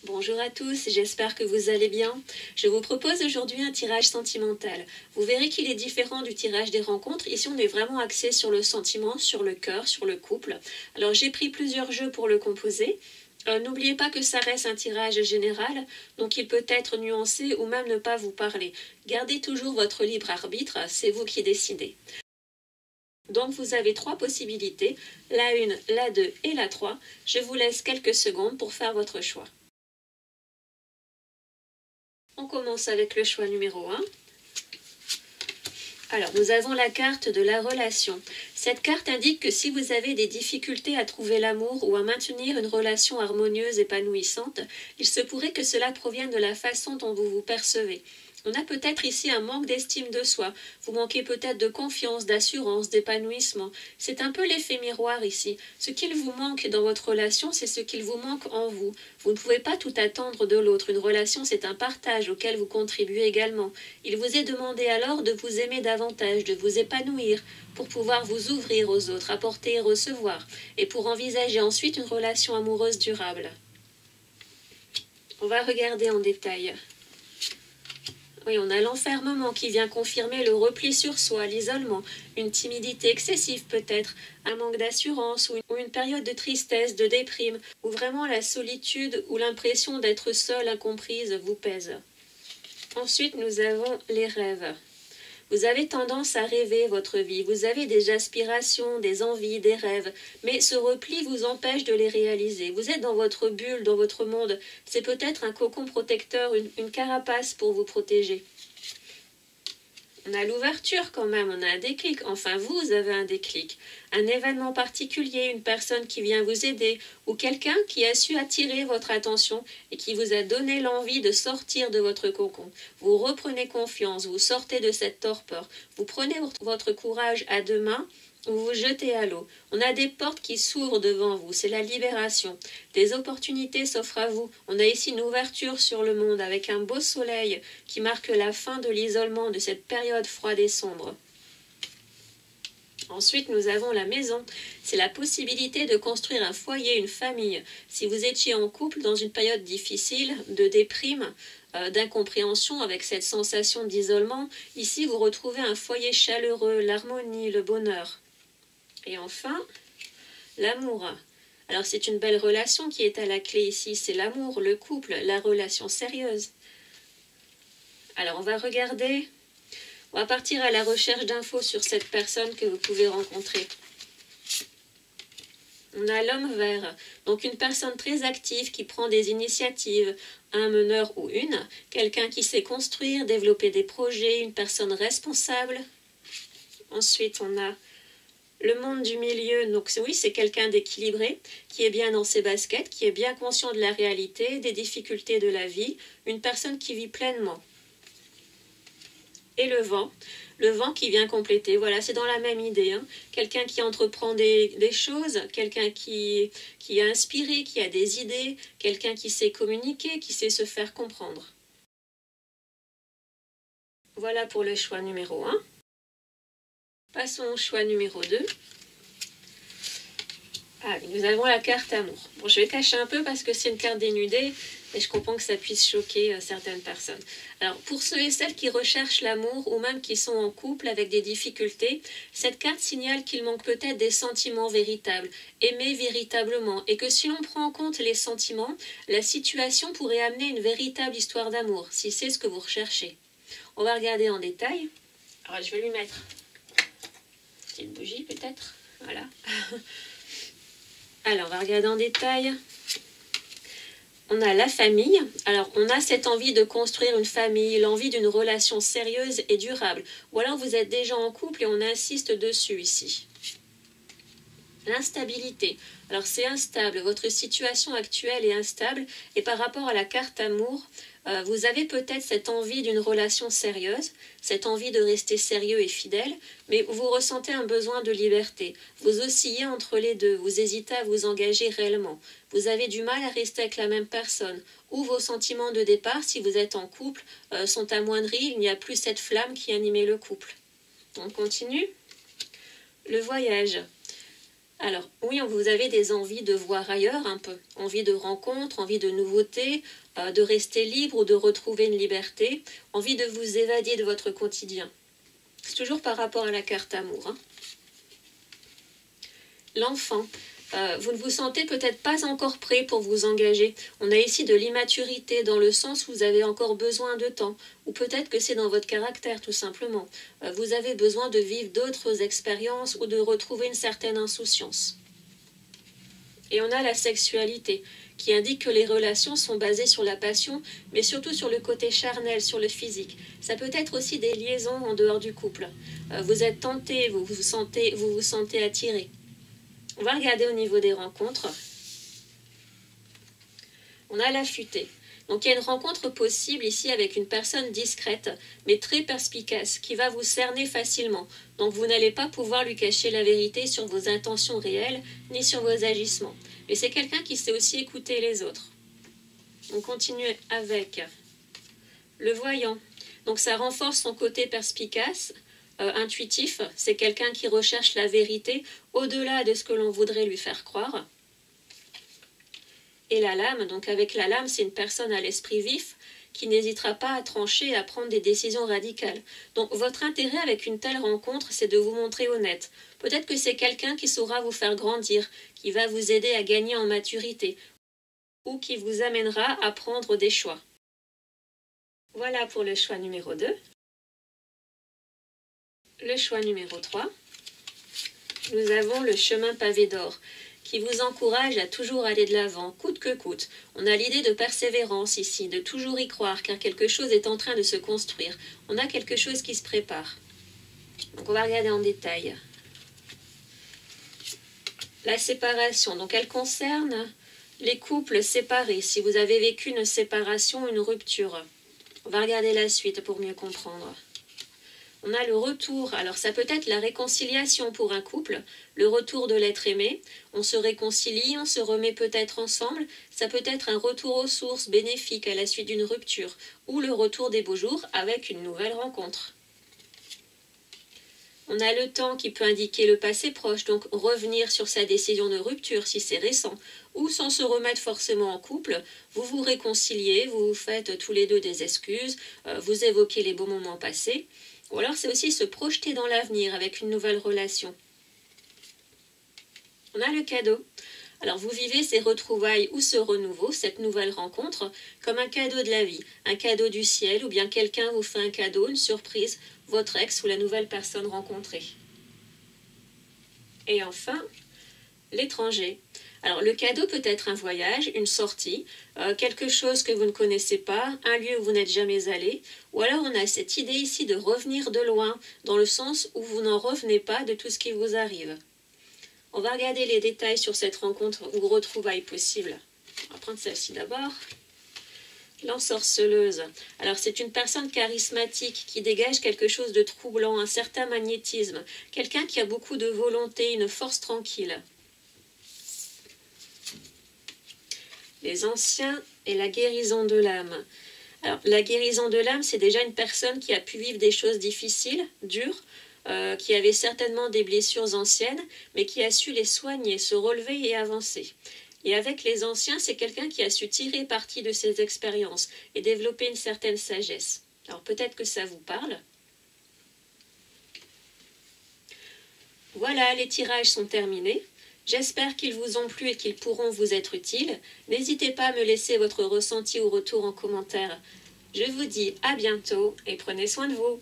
Bonjour à tous, j'espère que vous allez bien. Je vous propose aujourd'hui un tirage sentimental. Vous verrez qu'il est différent du tirage des rencontres. Ici, on est vraiment axé sur le sentiment, sur le cœur, sur le couple. Alors, j'ai pris plusieurs jeux pour le composer. N'oubliez pas que ça reste un tirage général, donc il peut être nuancé ou même ne pas vous parler. Gardez toujours votre libre arbitre, c'est vous qui décidez. Donc vous avez 3 possibilités, la 1, la 2 et la 3. Je vous laisse quelques secondes pour faire votre choix. On commence avec le choix numéro 1. Alors, nous avons la carte de la relation. Cette carte indique que si vous avez des difficultés à trouver l'amour ou à maintenir une relation harmonieuse, épanouissante, il se pourrait que cela provienne de la façon dont vous vous percevez. On a peut-être ici un manque d'estime de soi. Vous manquez peut-être de confiance, d'assurance, d'épanouissement. C'est un peu l'effet miroir ici. Ce qu'il vous manque dans votre relation, c'est ce qu'il vous manque en vous. Vous ne pouvez pas tout attendre de l'autre. Une relation, c'est un partage auquel vous contribuez également. Il vous est demandé alors de vous aimer davantage, de vous épanouir, pour pouvoir vous ouvrir aux autres, apporter et recevoir, et pour envisager ensuite une relation amoureuse durable. On va regarder en détail. Oui, on a l'enfermement qui vient confirmer le repli sur soi, l'isolement, une timidité excessive peut-être, un manque d'assurance ou une période de tristesse, de déprime, où vraiment la solitude ou l'impression d'être seule, incomprise vous pèse. Ensuite, nous avons les rêves. Vous avez tendance à rêver votre vie, vous avez des aspirations, des envies, des rêves, mais ce repli vous empêche de les réaliser. Vous êtes dans votre bulle, dans votre monde. C'est peut-être un cocon protecteur, une carapace pour vous protéger. On a l'ouverture quand même, on a un déclic. Enfin, vous avez un déclic. Un événement particulier, une personne qui vient vous aider ou quelqu'un qui a su attirer votre attention et qui vous a donné l'envie de sortir de votre cocon. Vous reprenez confiance, vous sortez de cette torpeur. Vous prenez votre courage à deux mains ou vous jetez à l'eau. On a des portes qui s'ouvrent devant vous, c'est la libération. Des opportunités s'offrent à vous. On a ici une ouverture sur le monde avec un beau soleil qui marque la fin de l'isolement de cette période froide et sombre. Ensuite, nous avons la maison. C'est la possibilité de construire un foyer, une famille. Si vous étiez en couple dans une période difficile, de déprime, d'incompréhension avec cette sensation d'isolement, ici vous retrouvez un foyer chaleureux, l'harmonie, le bonheur. Et enfin, l'amour. Alors c'est une belle relation qui est à la clé ici, c'est l'amour, le couple, la relation sérieuse. Alors on va regarder, on va partir à la recherche d'infos sur cette personne que vous pouvez rencontrer. On a l'homme vert, donc une personne très active qui prend des initiatives, un meneur ou une, quelqu'un qui sait construire, développer des projets, une personne responsable. Ensuite on a le monde du milieu, donc oui, c'est quelqu'un d'équilibré, qui est bien dans ses baskets, qui est bien conscient de la réalité, des difficultés de la vie, une personne qui vit pleinement. Et le vent qui vient compléter, voilà, c'est dans la même idée, hein. Quelqu'un qui entreprend des choses, quelqu'un qui est inspiré, qui a des idées, quelqu'un qui sait communiquer, qui sait se faire comprendre. Voilà pour le choix numéro 1. Passons au choix numéro 2. Ah, nous avons la carte amour. Bon, je vais cacher un peu parce que c'est une carte dénudée et je comprends que ça puisse choquer certaines personnes. Alors, pour ceux et celles qui recherchent l'amour ou même qui sont en couple avec des difficultés, cette carte signale qu'il manque peut-être des sentiments véritables, aimer véritablement, et que si l'on prend en compte les sentiments, la situation pourrait amener une véritable histoire d'amour, si c'est ce que vous recherchez. On va regarder en détail. Alors, je vais lui mettre une bougie peut-être. Voilà. Alors, on va regarder en détail. On a la famille. Alors, on a cette envie de construire une famille, l'envie d'une relation sérieuse et durable. Ou alors, vous êtes déjà en couple et on insiste dessus ici. L'instabilité. Alors, c'est instable. Votre situation actuelle est instable. Et par rapport à la carte amour, vous avez peut-être cette envie d'une relation sérieuse, cette envie de rester sérieux et fidèle, mais vous ressentez un besoin de liberté. Vous oscillez entre les deux, vous hésitez à vous engager réellement. Vous avez du mal à rester avec la même personne. Ou vos sentiments de départ, si vous êtes en couple, sont amoindris, il n'y a plus cette flamme qui animait le couple. On continue. Le voyage. Alors, oui, vous avez des envies de voir ailleurs un peu, envie de rencontres, envie de nouveautés, de rester libre ou de retrouver une liberté, envie de vous évader de votre quotidien. C'est toujours par rapport à la carte amour, hein. L'enfant, vous ne vous sentez peut-être pas encore prêt pour vous engager. On a ici de l'immaturité dans le sens où vous avez encore besoin de temps. Ou peut-être que c'est dans votre caractère tout simplement. Vous avez besoin de vivre d'autres expériences ou de retrouver une certaine insouciance. Et on a la sexualité qui indique que les relations sont basées sur la passion, mais surtout sur le côté charnel, sur le physique. Ça peut être aussi des liaisons en dehors du couple. Vous êtes tenté, vous vous sentez attiré. On va regarder au niveau des rencontres. On a l'affûté. Donc il y a une rencontre possible ici avec une personne discrète, mais très perspicace, qui va vous cerner facilement. Donc vous n'allez pas pouvoir lui cacher la vérité sur vos intentions réelles, ni sur vos agissements. Mais c'est quelqu'un qui sait aussi écouter les autres. On continue avec le voyant. Donc ça renforce son côté perspicace, intuitif. C'est quelqu'un qui recherche la vérité au-delà de ce que l'on voudrait lui faire croire. Et la lame, donc avec la lame, c'est une personne à l'esprit vif qui n'hésitera pas à trancher et à prendre des décisions radicales. Donc votre intérêt avec une telle rencontre, c'est de vous montrer honnête. Peut-être que c'est quelqu'un qui saura vous faire grandir, qui va vous aider à gagner en maturité, ou qui vous amènera à prendre des choix. Voilà pour le choix numéro 2. Le choix numéro 3. Nous avons le chemin pavé d'or, qui vous encourage à toujours aller de l'avant, coûte que coûte. On a l'idée de persévérance ici, de toujours y croire, car quelque chose est en train de se construire. On a quelque chose qui se prépare. Donc on va regarder en détail. La séparation, donc elle concerne les couples séparés, si vous avez vécu une séparation, une rupture. On va regarder la suite pour mieux comprendre. On a le retour, alors ça peut être la réconciliation pour un couple, le retour de l'être aimé, on se réconcilie, on se remet peut-être ensemble, ça peut être un retour aux sources bénéfique à la suite d'une rupture, ou le retour des beaux jours avec une nouvelle rencontre. On a le temps qui peut indiquer le passé proche, donc revenir sur sa décision de rupture si c'est récent, ou sans se remettre forcément en couple, vous vous réconciliez, vous vous faites tous les deux des excuses, vous évoquez les beaux moments passés. Ou alors c'est aussi se projeter dans l'avenir avec une nouvelle relation. On a le cadeau. Alors vous vivez ces retrouvailles ou ce renouveau, cette nouvelle rencontre, comme un cadeau de la vie, un cadeau du ciel, ou bien quelqu'un vous fait un cadeau, une surprise, votre ex ou la nouvelle personne rencontrée. Et enfin, l'étranger. Alors le cadeau peut être un voyage, une sortie, quelque chose que vous ne connaissez pas, un lieu où vous n'êtes jamais allé, ou alors on a cette idée ici de revenir de loin, dans le sens où vous n'en revenez pas de tout ce qui vous arrive. On va regarder les détails sur cette rencontre ou retrouvaille possible. On va prendre celle-ci d'abord. L'ensorceleuse. Alors c'est une personne charismatique qui dégage quelque chose de troublant, un certain magnétisme, quelqu'un qui a beaucoup de volonté, une force tranquille. Les anciens et la guérison de l'âme. Alors, la guérison de l'âme, c'est déjà une personne qui a pu vivre des choses difficiles, dures, qui avait certainement des blessures anciennes, mais qui a su les soigner, se relever et avancer. Et avec les anciens, c'est quelqu'un qui a su tirer parti de ses expériences et développer une certaine sagesse. Alors peut-être que ça vous parle. Voilà, les tirages sont terminés. J'espère qu'ils vous ont plu et qu'ils pourront vous être utiles. N'hésitez pas à me laisser votre ressenti ou retour en commentaire. Je vous dis à bientôt et prenez soin de vous.